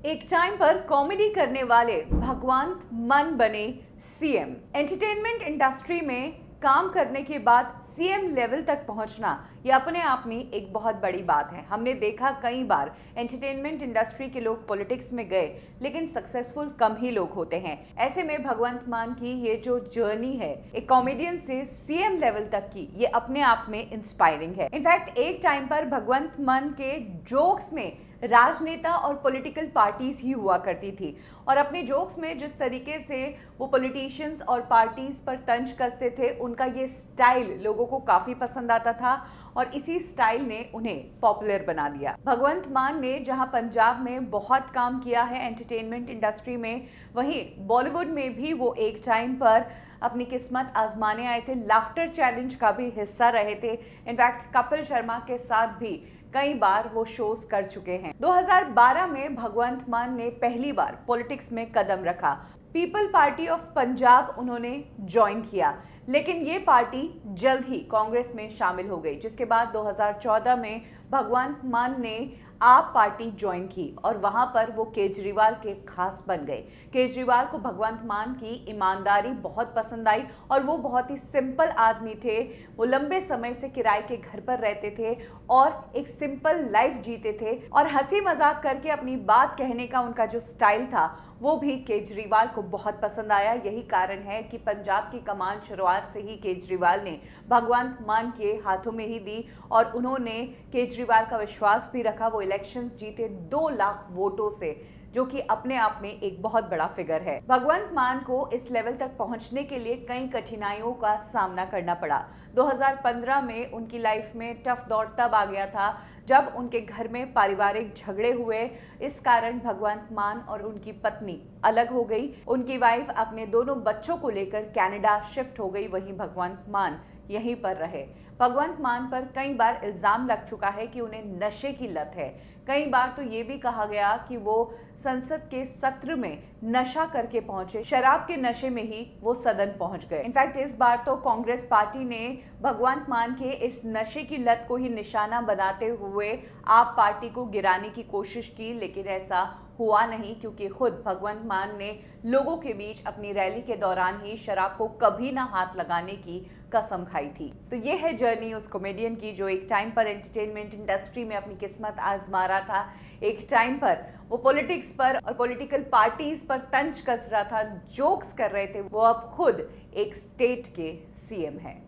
एक टाइम पर कॉमेडी करने वाले भगवंत मान बने सीएम। एंटरटेनमेंट इंडस्ट्री में काम करने के बाद सीएम लेवल तक पहुंचना यह अपने आप में एक बहुत बड़ी बात है। हमने देखा कई बार एंटरटेनमेंट इंडस्ट्री के लोग पॉलिटिक्स में गए लेकिन सक्सेसफुल कम ही लोग होते हैं। ऐसे में भगवंत मान की ये जो जर्नी है एक कॉमेडियन से सीएम लेवल तक की, ये अपने आप में इंस्पायरिंग है। इनफैक्ट एक टाइम पर भगवंत मान के जोक्स में राजनेता और पॉलिटिकल पार्टीज ही हुआ करती थी और अपने जोक्स में जिस तरीके से वो पॉलिटिशियंस और पार्टीज पर तंज कसते थे, उनका ये स्टाइल लोगों को काफी पसंद आता था और इसी स्टाइल ने उन्हें पॉपुलर बना दिया। भगवंत मान ने जहां पंजाब में बहुत काम किया है एंटरटेनमेंट इंडस्ट्री में, वहीं बॉलीवुड में भी वो एक टाइम पर अपनी किस्मत आजमाने आए थे। लाफ्टर चैलेंज का भी हिस्सा रहे थे। इनफैक्ट कपिल शर्मा के साथ भी कई बार वो शोज कर चुके हैं। 2012 में भगवंत मान ने पहली बार पॉलिटिक्स में कदम रखा। पीपल पार्टी ऑफ पंजाब उन्होंने ज्वाइन किया, लेकिन ये पार्टी जल्द ही कांग्रेस में शामिल हो गई, जिसके बाद 2014 में भगवंत मान ने आप पार्टी ज्वाइन की और वहां पर वो केजरीवाल के खास बन गए। केजरीवाल को भगवंत मान की ईमानदारी बहुत पसंद आई और वो बहुत ही सिंपल आदमी थे। वो लंबे समय से किराए के घर पर रहते थे और एक सिंपल लाइफ जीते थे और हंसी मजाक करके अपनी बात कहने का उनका जो स्टाइल था वो भी केजरीवाल को बहुत पसंद आया। यही कारण है कि पंजाब की कमान शुरुआत से ही केजरीवाल ने भगवंत मान के हाथों में ही दी और उन्होंने केजरीवाल का विश्वास भी रखा। वो इलेक्शंस जीते 2 लाख वोटों से, जो कि अपने आप में एक बहुत बड़ा फिगर है। भगवंत मान को इस लेवल तक पहुंचने के लिए कई कठिनाइयों का सामना करना पड़ा। 2015 में उनकी लाइफ में टफ दौर तब आ गया था जब उनके घर में पारिवारिक झगड़े हुए। इस कारण भगवंत मान और उनकी पत्नी अलग हो गई। उनकी वाइफ अपने दोनों बच्चों को लेकर कनाडा शिफ्ट हो गई, वहीं भगवंत मान यहीं पर रहे। भगवंत मान पर कई बार इल्जाम लग चुका है कि उन्हें नशे की लत है। कई बार तो ये भी कहा गया कि वो संसद के सत्र में नशा करके पहुंचे, शराब के नशे में ही वो सदन पहुंच गए। इनफैक्ट इस बार तो कांग्रेस पार्टी ने भगवंत मान के इस नशे की लत को ही निशाना बनाते हुए आप पार्टी को गिराने की कोशिश की, लेकिन ऐसा हुआ नहीं, क्योंकि खुद भगवंत मान ने लोगों के बीच अपनी रैली के दौरान ही शराब को कभी ना हाथ लगाने की कसम खाई थी। तो ये है जर्नी उस कॉमेडियन की जो एक टाइम पर एंटरटेनमेंट इंडस्ट्री में अपनी किस्मत आजमा रहा था। एक टाइम पर वो पॉलिटिक्स पर और पॉलिटिकल पार्टीज पर तंज कस रहा था, जोक्स कर रहे थे। वो अब खुद एक स्टेट के सीएम हैं।